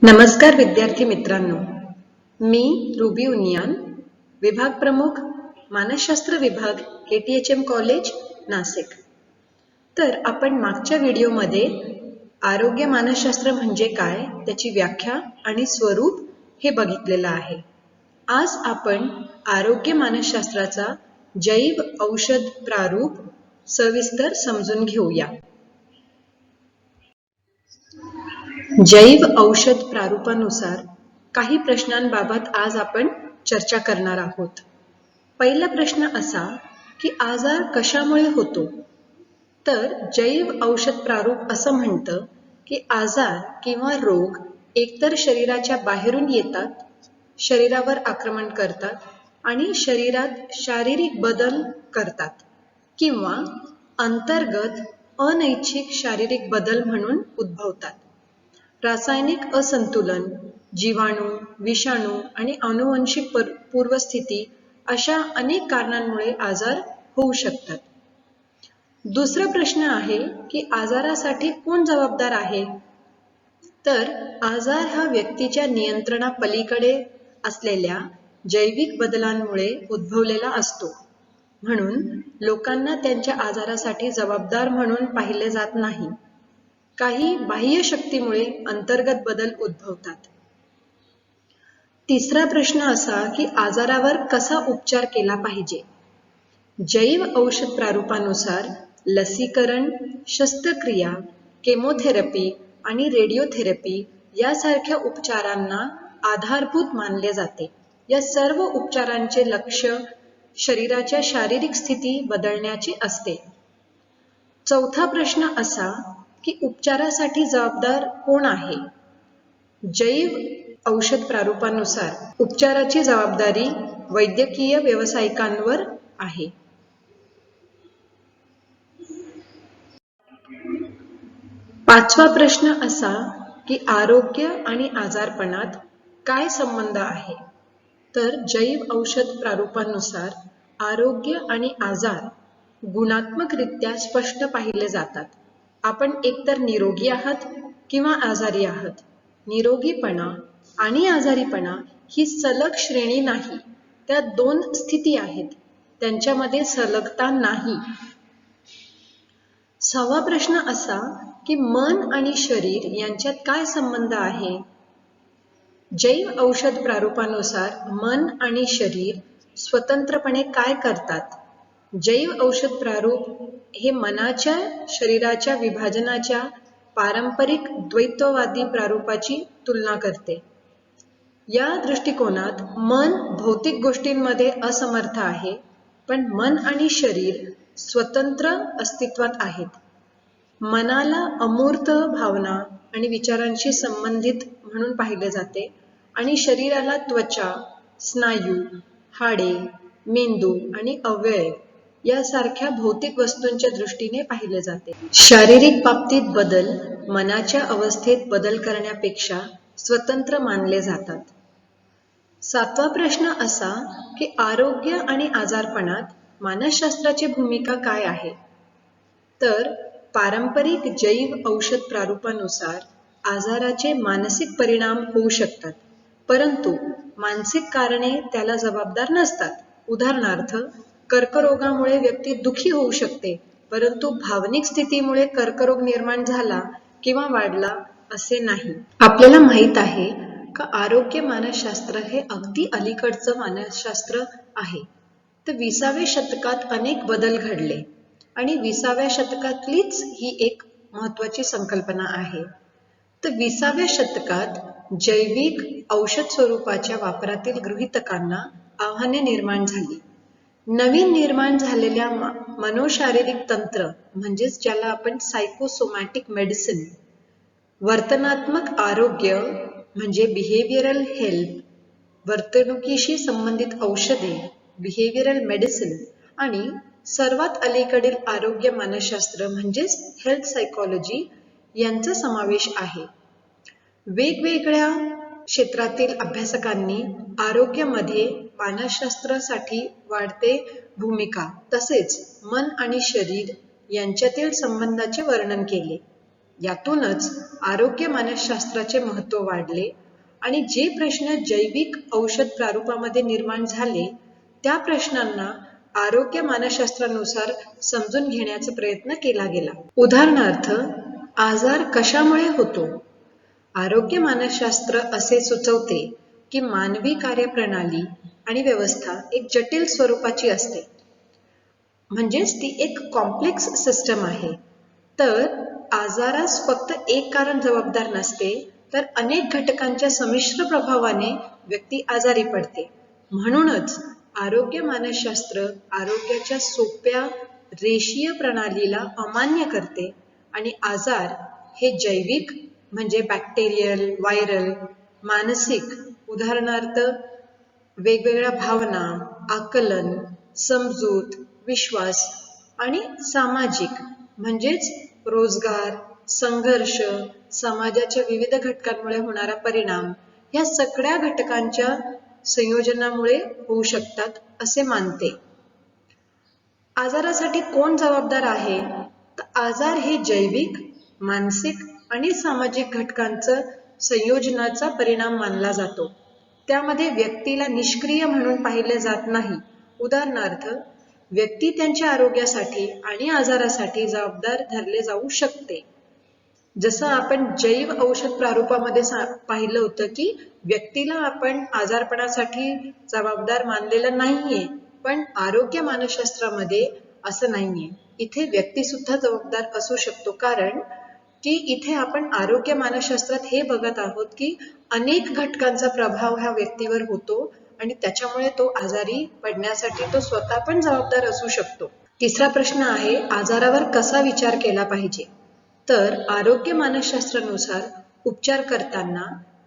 नमस्कार विद्यार्थी मित्रांनो, मी रुबी उनियान, विभाग प्रमुख मानसशास्त्र विभाग KTHM कॉलेज नाशिक। तर आपण मागच्या व्हिडिओमध्ये आरोग्य मानसशास्त्र म्हणजे काय, त्याची व्याख्या आणि स्वरूप हे बघितलेलं आहे। आज आपण आरोग्य मानसशास्त्राचा जैव औषध प्रारूप सविस्तर समजून घेऊया। जैव औषध प्रारूपानुसार काही प्रश्नांबाबत आज आपण चर्चा करणार आहोत। पहिला प्रश्न असा की आजार कशामुळे होतो? तर जैव औषध प्रारूप असं म्हणतं की आजार किंवा रोग एकतर शरीराच्या बाहेरून येतात, शरीरावर आक्रमण करतात आणि शरीरात शारीरिक बदल करतात किंवा अंतर्गत अनैच्छिक शारीरिक बदल म्हणून उद्भवतात। रासायनिक असंतुलन, जीवाणू, विषाणू आणि आनुवंशिक पूर्वस्थिती अशा अनेक कारणांमुळे आजार होऊ शकतात। दुसरा प्रश्न आहे की आजारासाठी कोण जबाबदार आहे? तर आजार हा व्यक्तीच्या नियंत्रणापलीकडे असलेल्या जैविक बदलांमुळे उद्भवलेला असतो। म्हणून लोकांना त्यांच्या आजारासाठी जबाबदार म्हणून पाहिले जात नाही। काही बाह्य शक्तीमुळे अंतर्गत बदल उद्भवतात। तिसरा प्रश्न असा की आजारावर कसा उपचार केला पाहिजे? जैव औषध प्रारूपानुसार लसीकरण, शस्त्रक्रिया, केमोथेरपी आणि रेडिओथेरपी यासारख्या उपचारांना आधारभूत मानले जाते। या सर्व उपचारांचे लक्ष्य शरीराच्या शारीरिक स्थिती बदलण्याचे असते। चौथा प्रश्न असा की उपचारासाठी जबाबदार कोण आहे? जैव औषध प्रारूपानुसार उपचाराची जबाबदारी वैद्यकीय व्यावसायिकांवर आहे। पाचवा प्रश्न असा की आरोग्य आणि आजारपणात काय संबंध आहे? तर जैव औषध प्रारूपानुसार आरोग्य आणि आजार गुणात्मकरित्या स्पष्ट पाहिले जातात। आपण एकतर निरोगी आहात किंवा आजारी आहात। निरोगीपणा आणि आजारीपणा ही सलग श्रेणी नाही, त्या दोन स्थिती आहेत, त्यांच्यामध्ये सलगता नाही। सहावा प्रश्न असा की मन आणि शरीर यांच्यात काय संबंध आहे? जैव औषध प्रारूपानुसार मन आणि शरीर स्वतंत्रपणे काय करतात? जैव औषध प्रारूप हे मनाच्या शरीराच्या विभाजनाच्या पारंपरिक द्वैतवादी प्रारूपाची तुलना करते। या दृष्टिकोनात मन भौतिक गोष्टींमध्ये असमर्थ आहे, पण मन आणि शरीर स्वतंत्र अस्तित्वात आहेत। मनाला अमूर्त भावना आणि विचारांशी संबंधित म्हणून पाहिले जाते आणि शरीराला त्वचा, स्नायू, हाडे, मेंदू आणि अवयव यासारख्या भौतिक वस्तूंच्या दृष्टीने पाहिले जाते। शारीरिक बाबतीत बदल मनाच्या अवस्थेत बदल करण्यापेक्षा स्वतंत्र मानले जातात। सातवा प्रश्न असा की आरोग्य आणि आजारपणात मानसशास्त्राची भूमिका काय आहे? तर पारंपरिक जैव औषध प्रारूपानुसार आजाराचे मानसिक परिणाम होऊ शकतात, परंतु मानसिक कारणे त्याला जबाबदार नसतात। उदाहरणार्थ, कर्करोगामुळे व्यक्ती दुःखी होऊ शकते, परंतु भावनिक स्थितीमुळे कर्करोग निर्माण झाला किंवा वाढला असे नाही। आपल्याला माहित आहे का आरोग्य मानसशास्त्र हे अगदी अलीकडचं मानसशास्त्र आहे। तर 20व्या शतकात अनेक बदल घडले आणि 20व्या शतकातलीच ही एक महत्त्वाची संकल्पना आहे। तर 20व्या शतकात जैविक औषध स्वरूपाच्या वापरातील गृहीतकांना आव्हाने निर्माण झाली। नवीन निर्माण झालेल्या मनोशारीरिक तंत्र म्हणजेच ज्याला आपण सायकोसोमॅटिक मेडिसिन, वर्तनात्मक आरोग्य म्हणजे बिहेवियरल हेल्थ, वर्तणुकीशी संबंधित औषधे बिहेवियरल मेडिसिन आणि सर्वात अलीकडील आरोग्य मानसशास्त्र म्हणजेच हेल्थ सायकोलॉजी यांचा समावेश आहे। वेगवेगळ्या क्षेत्रातील अभ्यासकांनी आरोग्यामध्ये मानसशास्त्रासाठी वाढते भूमिका तसेच मन आणि शरीर यांच्यातील संबंधाचे वर्णन केले। यातूनच आरोग्य मानसशास्त्राचे महत्त्व वाढले आणि जे प्रश्न जैविक औषध प्रारूपामध्ये निर्माण झाले त्या प्रश्नांना आरोग्य मानसशास्त्रानुसार समजून घेण्याचा प्रयत्न केला गेला. उदाहरणार्थ, आजार कशामुळे होतो? आरोग्य मानसशास्त्र असे सुचवते की मानवी कार्यप्रणाली आणि व्यवस्था एक जटिल स्वरूपाची असते, म्हणजेच ती एक कॉम्प्लेक्स सिस्टम आहे. तर आजारास फक्त एक कारण जबाबदार नसते, तर अनेक घटकांच्या संमिश्र प्रभावाने व्यक्ती आजारी पडते. म्हणूनच आरोग्य मानसशास्त्र आरोग्याच्या सोप्या रेषीय प्रणालीला अमान्य करते आणि आजार हे जैविक म्हणजे बॅक्टेरियल, व्हायरल, मानसिक उदाहरणार्थ वेगवेगळ्या भावना, आकलन, समजूत, विश्वास आणि सामाजिक म्हणजेच रोजगार, संघर्ष, समाजाच्या विविध घटकांमुळे होणारा परिणाम या सगळ्या घटकांच्या संयोजनामुळे होऊ शकतात असे मानते. आजारासाठी कोण जबाबदार आहे? तर आजार हे जैविक, मानसिक आणि सामाजिक घटकांचं संयोजनाचा परिणाम मानला जातो. त्यामध्ये व्यक्तीला निष्क्रिय म्हणून पाहिले जात नाही. उदाहरणार्थ, व्यक्ती त्यांच्या आरोग्यासाठी आणि आजारासाठी जबाबदार धरले जाऊ शकते. जसं आपण जैव औषध प्रारूपामध्ये पाहिलं होतं की व्यक्तीला आपण आजारपणासाठी जबाबदार मानलेलं नाहीये, पण आरोग्य मानसशास्त्रामध्ये असं नाहीये. इथे व्यक्ती सुद्धा जबाबदार असू शकतो, कारण की इथे आपण आरोग्य मानसशास्त्रात हे बघत आहोत की अनेक घटकांचा प्रभाव ह्या व्यक्तीवर होतो आणि त्याच्यामुळे तो आजारी पडण्यासाठी तो स्वतः पण जबाबदार असू शकतो. तिसरा प्रश्न आहे, आजारावर कसा विचार केला पाहिजे? तर आरोग्य मानसशास्त्रानुसार उपचार करताना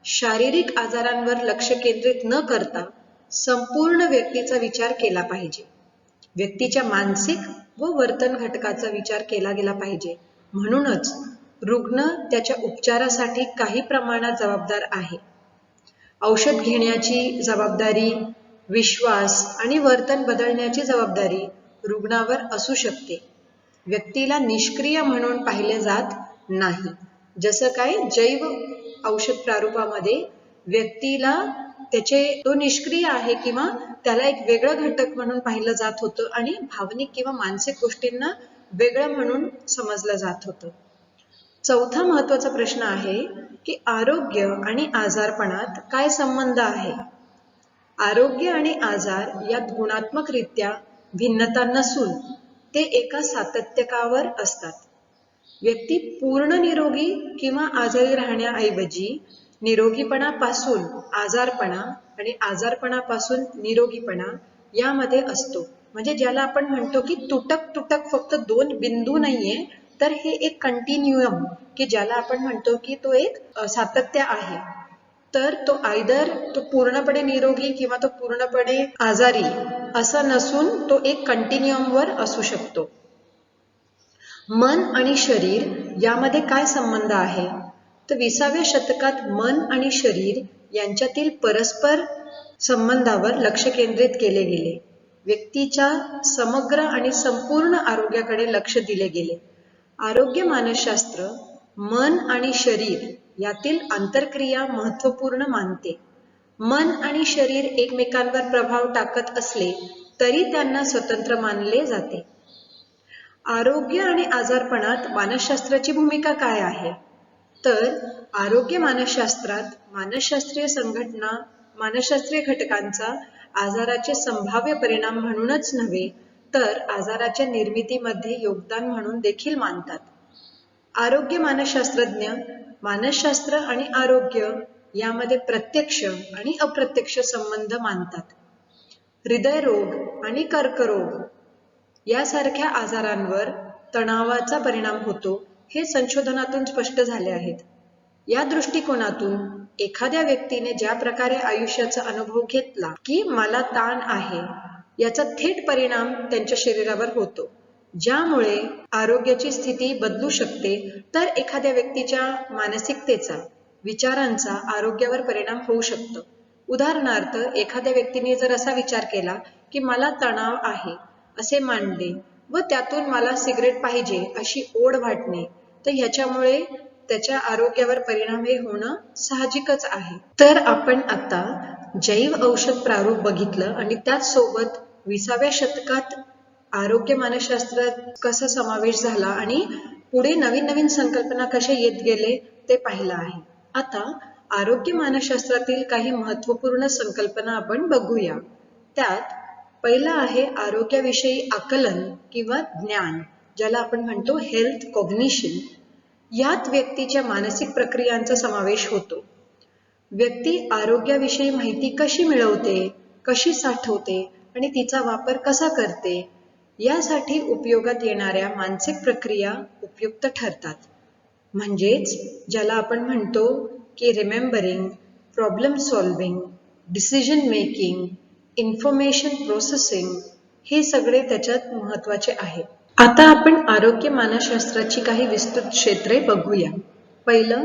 शारीरिक आजारांवर लक्ष केंद्रित न करता संपूर्ण व्यक्तीचा विचार केला पाहिजे. व्यक्तीच्या मानसिक व वर्तन घटकाचा विचार केला गेला पाहिजे. म्हणूनच रुग्ण त्याच्या उपचारासाठी काही प्रमाणात जबाबदार आहे. औषध घेण्याची जबाबदारी, विश्वास आणि वर्तन बदलण्याची जबाबदारी रुग्णावर असू शकते. व्यक्तीला निष्क्रिय म्हणून पाहिले जात नाही. जसं काय जैव औषध प्रारूपामध्ये व्यक्तीला तो निष्क्रिय आहे किंवा त्याला एक वेगळं घटक म्हणून पाहिलं जात होतं आणि भावनिक किंवा मानसिक गोष्टींना वेगळं म्हणून समजलं जात होतं. चौथा महत्त्वाचा प्रश्न आहे की आरोग्य आणि आजारपणात काय संबंध आहे? आरोग्य आणि आजार यात गुणात्मकरित्या भिन्नता नसून ते एका सातत्यकावर असतात. व्यक्ती पूर्ण निरोगी किंवा आजारी राहण्याऐवजी निरोगीपणापासून आजारपणा आणि आजारपणापासून निरोगीपणा यामध्ये असतो. म्हणजे ज्याला आपण म्हणतो की तुटक फक्त दोन बिंदू नाहीये, तर हे एक कंटिन्युअम की ज्याला आपण म्हणतो की तो एक सातत्य आहे. तर तो पूर्णपणे निरोगी किंवा तो पूर्णपणे आजारी असं नसून तो एक कंटिन्युअमवर असू शकतो. मन आणि शरीर यामध्ये काय संबंध आहे? तर 20व्या शतकात मन आणि शरीर यांच्यातील परस्पर संबंधावर लक्ष केंद्रित केले गेले. व्यक्तीच्या समग्र आणि संपूर्ण आरोग्याकडे लक्ष दिले गेले. आरोग्य मानसशास्त्र मन आणि शरीर यातील आंतरक्रिया महत्त्वपूर्ण मानते. मन आणि शरीर एकमेकांवर प्रभाव टाकत असले तरी त्यांना स्वतंत्र मानले जाते. आरोग्य आणि आजारपणात मानसशास्त्राची भूमिका काय आहे? तर आरोग्य मानसशास्त्रात मानसशास्त्रीय संघटना मानसशास्त्रीय घटकांचा आजाराचे संभाव्य परिणाम म्हणूनच नव्हे, तर आजाराच्या निर्मितीमध्ये योगदान म्हणून देखील मानतात. आरोग्य मानसशास्त्रज्ञ मानसशास्त्र आणि आरोग्य यामध्ये प्रत्यक्ष आणि अप्रत्यक्ष संबंध मानतात. हृदयरोग आणि कर्करोग यासारख्या आजारांवर तणावाचा परिणाम होतो हे संशोधनातून स्पष्ट झाले आहेत. या दृष्टिकोनातून एखाद्या व्यक्तीने ज्या प्रकारे आयुष्याचा अनुभव घेतला की मला ताण आहे, याचा थेट परिणाम त्यांच्या शरीरावर होतो, ज्यामुळे आरोग्याची स्थिती बदलू शकते. तर एखाद्या व्यक्तीच्या मानसिकतेचा, विचारांचा आरोग्यावर परिणाम होऊ शकतो. उदाहरणार्थ, एखाद्या व्यक्तीने जर असा विचार केला की मला तणाव आहे असे मांडले व त्यातून मला सिगरेट पाहिजे अशी ओढ वाटणे, तर ह्याच्यामुळे त्याच्या आरोग्यावर परिणाम हे होणं साहजिकच आहे. तर आपण आता जैव औषध प्रारूप बघितलं आणि त्याचसोबत 20व्या शतकात आरोग्य मानसशास्त्रात कसा समावेश झाला आणि पुढे नवीन नवीन संकल्पना कशा येत गेले ते पाहिलं आहे. आता आरोग्य मानसशास्त्रातील काही महत्त्वपूर्ण संकल्पना आपण बघूया. त्यात पहिला आहे आरोग्याविषयी आकलन किंवा ज्ञान, ज्याला आपण म्हणतो हेल्थ कॉग्निशन. यात व्यक्तीच्या मानसिक प्रक्रियांचा समावेश होतो. व्यक्ती आरोग्याविषयी माहिती कशी मिळवते, कशी साठवते आणि तिचा वापर कसा करते, यासाठी उपयोगात येणाऱ्या मानसिक प्रक्रिया उपयुक्त ठरतात. म्हणजेच ज्याला आपण म्हणतो की remembering, problem solving, decision making, information processing हे सगळे त्याच्यात महत्त्वाचे आहेत. आता आपण आरोग्य मानसशास्त्राची काही विस्तृत क्षेत्रे बघूया. पहिलं,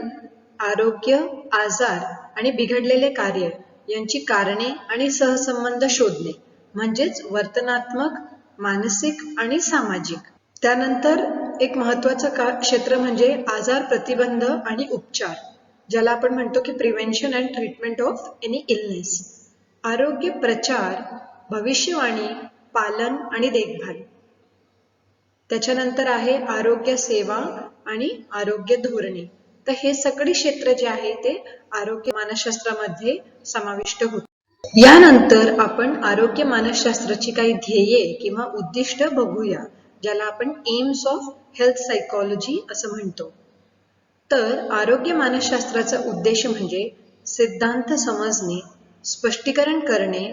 आरोग्य, आजार आणि बिघडलेले कार्य यांची कारणे आणि सहसंबंध शोधणे, म्हणजेच वर्तनात्मक, मानसिक आणि सामाजिक. त्यानंतर एक महत्त्वाचं क्षेत्र म्हणजे आजार प्रतिबंध आणि उपचार, ज्याला आपण म्हणतो की prevention and treatment of any illness. आरोग्य प्रचार, भविष्यवाणी, पालन आणि देखभाल. त्याच्यानंतर आहे आरोग्य सेवा आणि आरोग्य धोरणे. तर हे सगळे क्षेत्र जे आहे ते आरोग्य मानसशास्त्रामध्ये समाविष्ट होते. यानंतर आपण आरोग्य मानसशास्त्राची काही ध्येये किंवा उद्दिष्ट बघूया, ज्याला आपण एम्स ऑफ हेल्थ सायकॉलॉजी असं म्हणतो. तर आरोग्य मानसशास्त्राचा उद्देश म्हणजे सिद्धांत समजणे, स्पष्टीकरण करणे,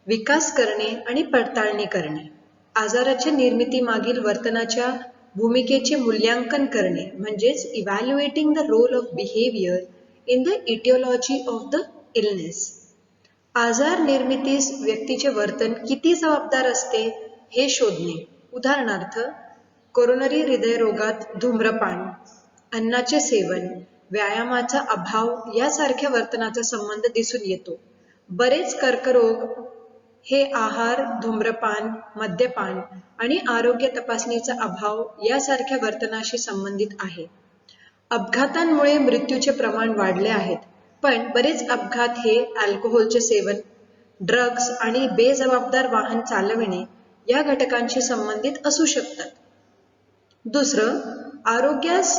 विकास करणे आणि पडताळणी करणे. आजाराच्या निर्मितीमागील वर्तनाच्या भूमिकेचे मूल्यांकन करणे, म्हणजेच evaluating the role of behaviour in the aetiology of the illness. आजार निर्मितीस व्यक्तीचे वर्तन किती जबाबदार असते हे शोधणे. उदाहरणार्थ, कोरोनरी हृदयरोगात धूम्रपान, अन्नाचे सेवन, व्यायामाचा अभाव यासारख्या वर्तनाचा संबंध दिसून येतो. बरेच कर्करोग हे आहार, धूम्रपान, मद्यपान आणि आरोग्य तपासणीचा अभाव यासारख्या वर्तनाशी संबंधित आहे. अपघातांमुळे मृत्यूचे प्रमाण वाढले आहेत, पण बरेच अपघात हे अल्कोहोलचे सेवन, ड्रग्ज आणि बेजबाबदार वाहन चालविणे या घटकांशी संबंधित असू शकतात. दुसरं, आरोग्यास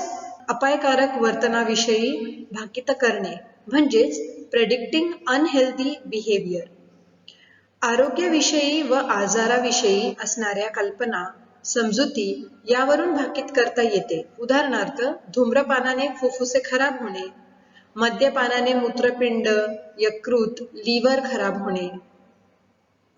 अपायकारक वर्तनाविषयी भाकीत करणे, म्हणजेच प्रेडिक्टिंग अनहेल्दी बिहेवियर. आरोग्याविषयी व आजाराविषयी असणाऱ्या कल्पना, समजुती यावरून भाकीत करता येते. उदाहरणार्थ, धूम्रपानाने फुफ्फुसे खराब होणे, मद्यपानाने मूत्रपिंड, यकृत, लिव्हर खराब होणे.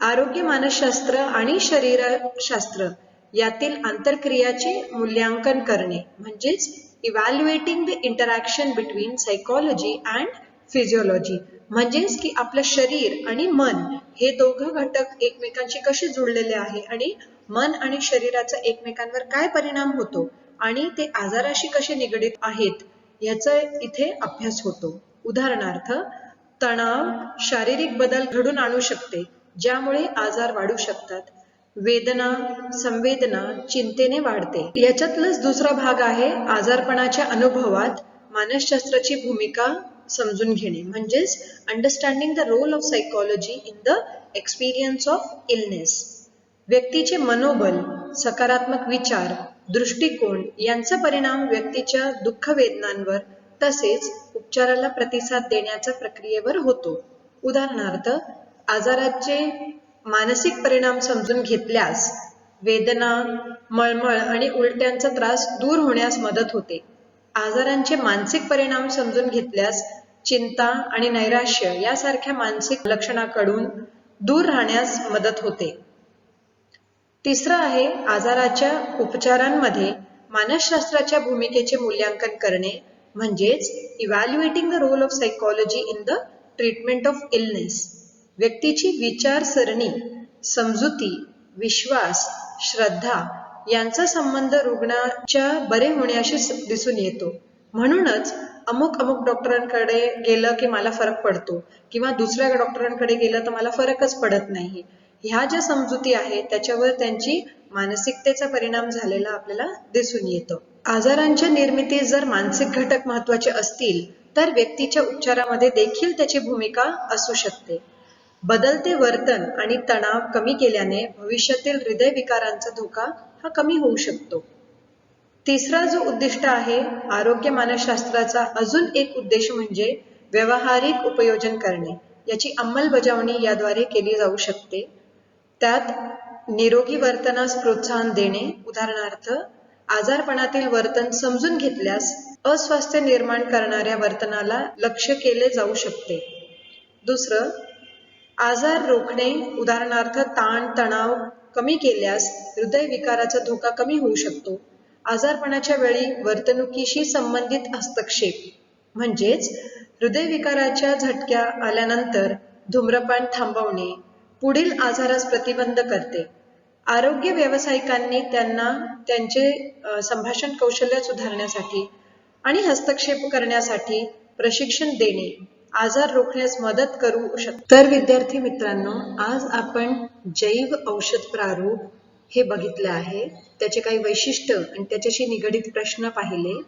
आरोग्य मानसशास्त्र आणि शरीरशास्त्र यातील आंतरक्रियाचे मूल्यांकन करणे, म्हणजेच evaluating the interaction between psychology and physiology. म्हणजेच की आपलं शरीर आणि मन हे दोघं घटक एकमेकांशी कसे जुळलेले आहे आणि मन आणि शरीराचा एकमेकांवर काय परिणाम होतो आणि ते आजाराशी कसे निगडीत आहेत याचा इथे अभ्यास होतो. उदाहरणार्थ, तणाव शारीरिक बदल घडून आणू शकते, ज्यामुळे आजार वाढू शकतात. वेदना, संवेदना चिंतेने वाढते. याच्यातलाच दुसरा भाग आहे आजारपणाच्या अनुभवात मानसशास्त्राची भूमिका समजून घेणे, म्हणजेच understanding the role of psychology in the experience of illness. व्यक्तीचे मनोबल, सकारात्मक विचार, दृष्टिकोन यांचा परिणाम व्यक्तीच्या दुःख वेदनांवर तसेच उपचाराला प्रतिसाद देण्याच्या प्रक्रियेवर होतो. उदाहरणार्थ, आजाराचे मानसिक परिणाम समजून घेतल्यास वेदना, मळमळ आणि उलट्यांचा त्रास दूर होण्यास मदत होते. आजारांचे मानसिक परिणाम समजून घेतल्यास चिंता आणि नैराश्य यासारख्या मानसिक लक्षणाकडून दूर राहण्यास मदत होते. तिसरं आहे आजाराच्या उपचारांमध्ये मानसशास्त्राच्या भूमिकेचे मूल्यांकन करणे, म्हणजेच evaluating the role of psychology in the treatment of illness. व्यक्तीची विचारसरणी, समजुती, विश्वास, श्रद्धा यांचा संबंध रुग्णाच्या बरे होण्याशी दिसून येतो. म्हणूनच अमुक डॉक्टरांकडे गेलं की मला फरक पडतो किंवा दुसऱ्या डॉक्टरांकडे गेलं तर मला फरकच पडत नाही. ह्या ज्या समजुती आहेत त्याच्यावर त्यांची मानसिकतेचा परिणाम झालेला आपल्याला दिसून येतो. आजारांच्या निर्मितीत जर मानसिक घटक महत्त्वाचे असतील तर व्यक्तीच्या उपचारामध्ये देखील त्याची भूमिका असू शकते. बदलते वर्तन आणि तणाव कमी केल्याने भविष्यातील हृदयविकारांचा धोका हा कमी होऊ शकतो. तिसरा जो उद्दिष्ट आहे आरोग्य मानसशास्त्राचा अजून एक उद्देश म्हणजे व्यावहारिक उपयोजन करणे. याची अंमलबजावणी याद्वारे केली जाऊ शकते. त्यात निरोगी वर्तनास प्रोत्साहन देणे, उदाहरणार्थ आजारपणातील वर्तन समजून घेतल्यास अस्वास्थ्य निर्माण करणाऱ्या वर्तनाला लक्ष्य केले जाऊ शकते. दुसरं, आजार रोखणे, उदाहरणार्थ ताण तणाव कमी केल्यास हृदयविकाराचा धोका कमी होऊ शकतो. आजारपणाच्या वेळी वर्तणुकीशी संबंधित हस्तक्षेप म्हणजेच हृदयविकाराच्या झटक्या आल्यानंतर धूम्रपान थांबवणे पुढील आजारास प्रतिबंध करते. आरोग्य व्यावसायिकांनी त्यांना त्यांचे संभाषण कौशल्य सुधारण्यासाठी आणि हस्तक्षेप करण्यासाठी प्रशिक्षण देणे आजार रोखण्यास मदत करू शकते. तर विद्यार्थी मित्रांनो, आज आपण जैव औषध प्रारूप हे बघितले आहे. त्याचे काही वैशिष्ट्य आणि त्याच्याशी निगडित प्रश्न पाहिले.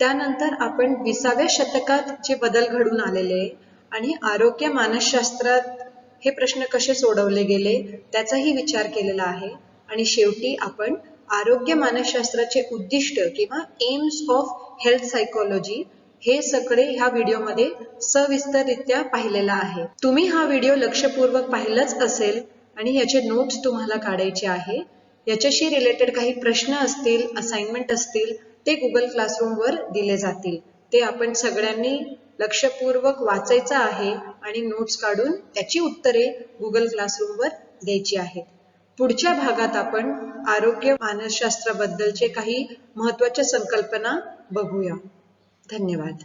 त्यानंतर आपण 20व्या शतकात जे बदल घडून आलेले आणि आरोग्य मानसशास्त्रात हे प्रश्न कसे सोडवले गेले त्याचाही विचार केलेला आहे. आणि शेवटी आपण आरोग्य मानसशास्त्राचे उद्दिष्ट किंवा एम्स ऑफ हेल्थ सायकोलॉजी हे सगळे ह्या व्हिडिओमध्ये सविस्तररित्या पाहिलेला आहे. तुम्ही हा व्हिडिओ लक्षपूर्वक पाहिलाच असेल आणि याचे नोट्स तुम्हाला काढायचे आहे. याच्याशी रिलेटेड काही प्रश्न असतील, असाइनमेंट असतील, ते गुगल क्लासरूमवर दिले जातील. ते आपण सगळ्यांनी लक्षपूर्वक वाचायचं आहे आणि नोट्स काढून त्याची उत्तरे गुगल क्लासरूमवर द्यायची आहेत. पुढच्या भागात आपण आरोग्य मानसशास्त्राबद्दलचे काही महत्त्वाच्या संकल्पना बघूया. धन्यवाद.